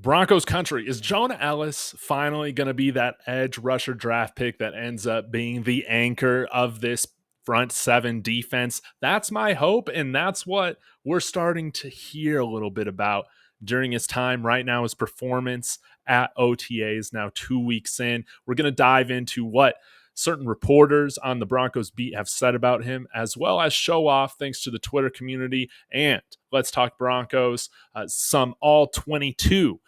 Broncos country. Is Jonah Ellis finally going to be that edge rusher draft pick that ends up being the anchor of this front seven defense? That's my hope, and that's what we're starting to hear a little bit about during his time right now, his performance at OTAs now 2 weeks in. We're going to dive into what certain reporters on the Broncos beat have said about him, as well as show off, thanks to the Twitter community. And let's talk Broncos, some all 22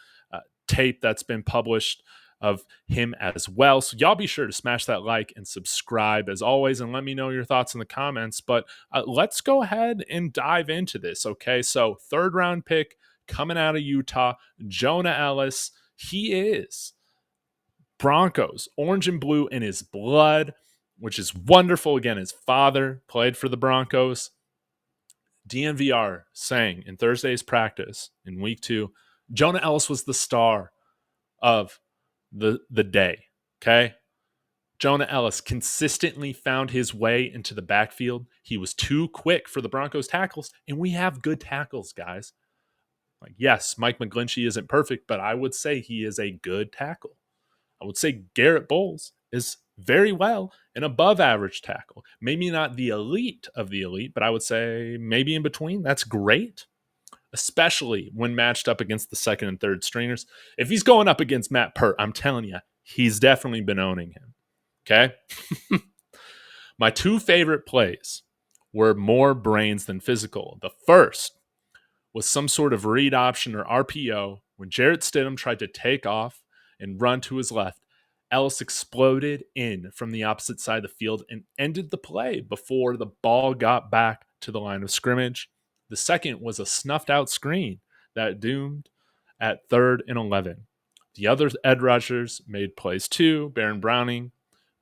tape that's been published of him as well. So y'all be sure to smash that like and subscribe as always, and let me know your thoughts in the comments. But let's go ahead and dive into this. Okay, so third round pick coming out of Utah, Jonah Ellis. He is Broncos, orange and blue in his blood, which is wonderful. Again, his father played for the Broncos. DNVR saying in Thursday's practice in week 2, Jonah Ellis was the star of the day. Okay. Jonah Ellis consistently found his way into the backfield. He was too quick for the Broncos tackles, and we have good tackles, guys. Like, yes, Mike McGlinchey isn't perfect, but I would say he is a good tackle. I would say Garrett Bowles is very well an above average tackle. Maybe not the elite of the elite, but I would say maybe in between. That's great, especially when matched up against the second and third stringers. If he's going up against Matt Pert, I'm telling you, he's definitely been owning him. Okay? My two favorite plays were more brains than physical. The first was some sort of read option or RPO when Jarrett Stidham tried to take off and run to his left. Ellis exploded in from the opposite side of the field and ended the play before the ball got back to the line of scrimmage. The second was a snuffed out screen that doomed at 3rd and 11. The other edge rushers made plays too. Baron Browning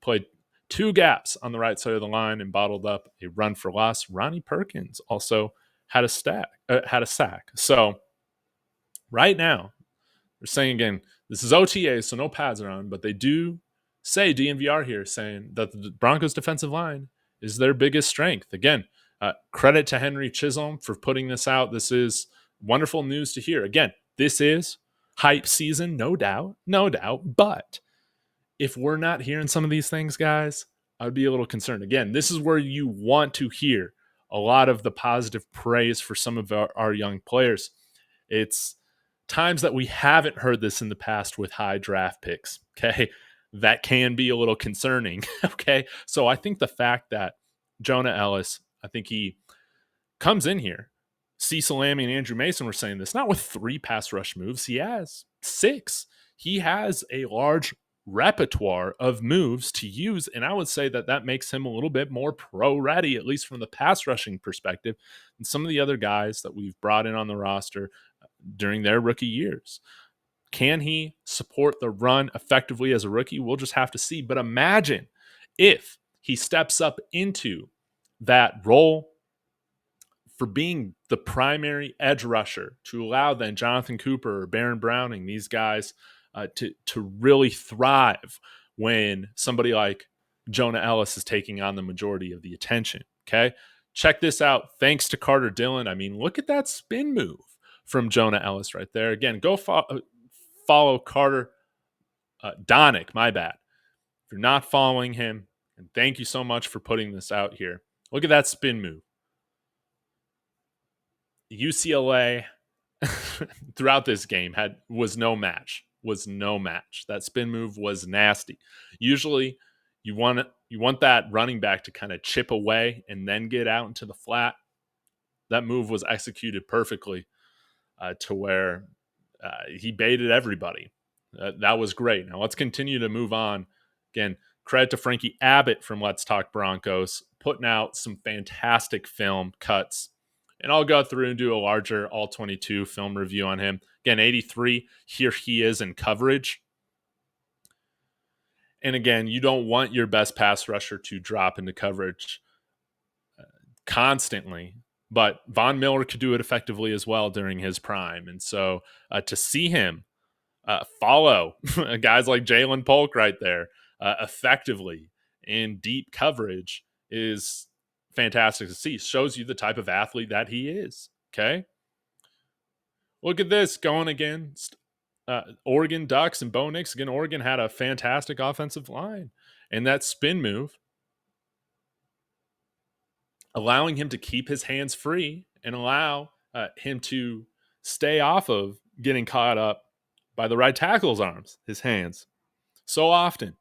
played 2 gaps on the right side of the line and bottled up a run for loss. Ronnie Perkins also had a sack. So right now, they're saying again, this is OTA, so no pads around, but they do say DNVR here saying that the Broncos defensive line is their biggest strength. Again, credit to Henry Chisholm for putting this out. This is wonderful news to hear. Again, this is hype season, no doubt. But if we're not hearing some of these things, guys, I would be a little concerned. Again, this is where you want to hear a lot of the positive praise for some of our young players. It's times that we haven't heard this in the past with high draft picks. Okay. That can be a little concerning. Okay. So I think the fact that Jonah Ellis, I think he comes in here. Cecil Lammy and Andrew Mason were saying this, not with 3 pass rush moves. He has 6. He has a large repertoire of moves to use, and I would say that makes him a little bit more pro ready, at least from the pass rushing perspective, than some of the other guys that we've brought in on the roster during their rookie years. Can he support the run effectively as a rookie? We'll just have to see. But imagine if he steps up into that role for being the primary edge rusher to allow then Jonathan Cooper or Baron Browning, these guys, to really thrive when somebody like Jonah Ellis is taking on the majority of the attention. Okay, check this out. Thanks to Carter Dillon. I mean, look at that spin move from Jonah Ellis right there. Again, go follow Carter Donick. My bad. If you're not following him, and thank you so much for putting this out here. Look at that spin move. UCLA throughout this game was no match. That spin move was nasty. Usually you want that running back to kind of chip away and then get out into the flat. That move was executed perfectly to where he baited everybody. That was great. Now let's continue to move on. Again, credit to Frankie Abbott from Let's Talk Broncos, putting out some fantastic film cuts. And I'll go through and do a larger all-22 film review on him. Again, 83, here he is in coverage. And again, you don't want your best pass rusher to drop into coverage constantly. But Von Miller could do it effectively as well during his prime. And so to see him follow guys like Jalen Polk right there effectively in deep coverage is fantastic to see. Shows you the type of athlete that he is. Okay. Look at this, going against Oregon Ducks and Bo Nix, again, Oregon had a fantastic offensive line. And that spin move, allowing him to keep his hands free and allow him to stay off of getting caught up by the right tackle's arms, his hands. So often,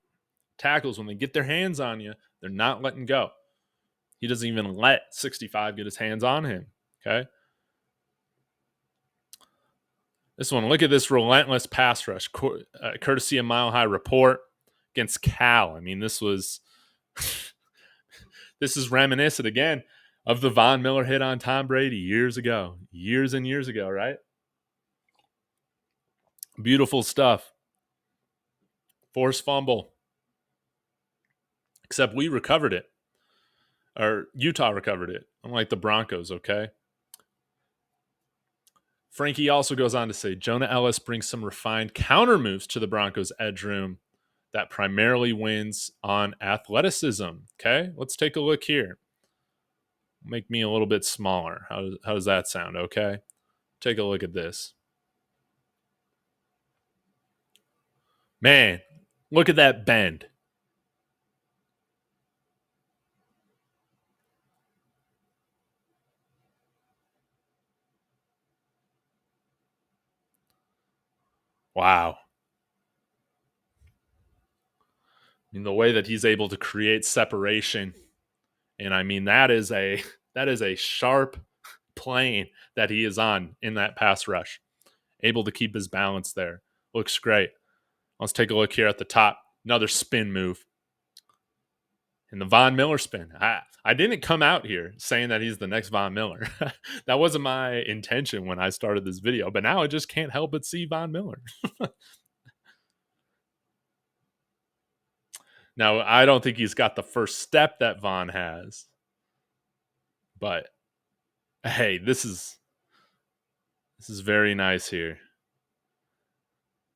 tackles, when they get their hands on you, they're not letting go. He doesn't even let 65 get his hands on him. Okay. This one, look at this relentless pass rush, courtesy of Mile High Report against Cal. I mean, this was, this is reminiscent again of the Von Miller hit on Tom Brady years and years ago, right? Beautiful stuff. Forced fumble. Except we recovered it. Or Utah recovered it, unlike the Broncos, okay? Frankie also goes on to say, Jonah Ellis brings some refined counter moves to the Broncos' edge room that primarily wins on athleticism. Okay, let's take a look here. Make me a little bit smaller. How does that sound? Okay, take a look at this. Man, look at that bend. Wow. I mean, the way that he's able to create separation, and I mean that is a sharp plane that he is on in that pass rush. Able to keep his balance there. Looks great. Let's take a look here at the top. Another spin move. And the Von Miller spin. I didn't come out here saying that he's the next Von Miller. That wasn't my intention when I started this video, but now I just can't help but see Von Miller. Now, I don't think he's got the first step that Von has. But hey, this is very nice here.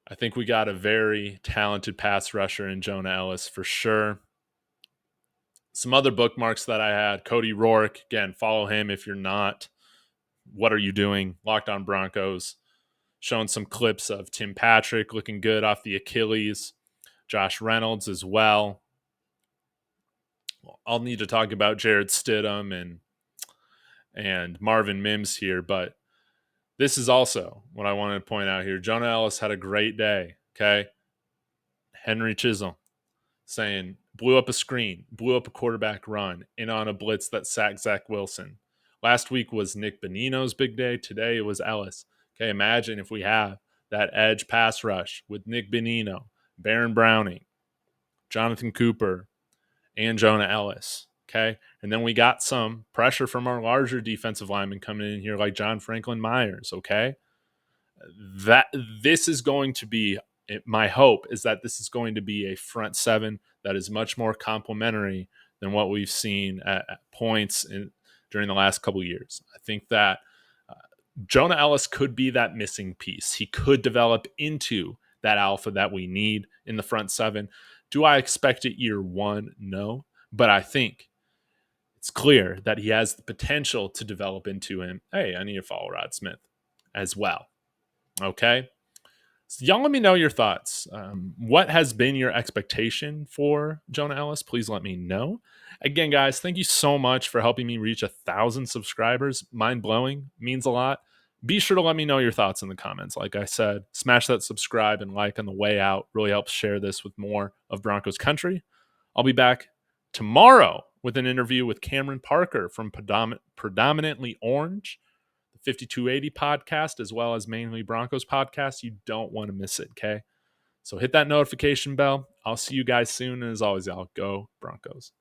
I think we got a very talented pass rusher in Jonah Ellis for sure. Some other bookmarks that I had, Cody Rourke. Again, follow him if you're not. What are you doing? Locked on Broncos. Showing some clips of Tim Patrick looking good off the Achilles. Josh Reynolds as well. I'll need to talk about Jared Stidham and Marvin Mims here, but this is also what I wanted to point out here. Jonah Ellis had a great day, okay? Henry Chisholm saying, blew up a screen, blew up a quarterback run, in on a blitz that sacked Zach Wilson. Last week was Nik Bonitto's big day. Today it was Ellis. Okay, imagine if we have that edge pass rush with Nik Bonitto, Baron Browning, Jonathan Cooper, and Jonah Ellis. Okay, and then we got some pressure from our larger defensive linemen coming in here, like John Franklin Myers. Okay, that this is going to be, my hope is that this is going to be a front seven that is much more complementary than what we've seen at points during the last couple of years. I think that Jonah Ellis could be that missing piece. He could develop into that alpha that we need in the front seven. Do I expect it year one? No. But I think it's clear that he has the potential to develop into him. Hey, I need to follow Rod Smith as well. Okay. So y'all let me know your thoughts. What has been your expectation for Jonah Ellis? Please let me know. Again, guys, thank you so much for helping me reach 1,000 subscribers. Mind blowing, means a lot. Be sure to let me know your thoughts in the comments. Like I said, smash that subscribe and like on the way out. Really helps share this with more of Broncos country. I'll be back tomorrow with an interview with Cameron Parker from Predominantly Orange, 5280 podcast, as well as Mainly Broncos podcast. You don't want to miss it, okay? So hit that notification bell. I'll see you guys soon. And as always, y'all, go Broncos.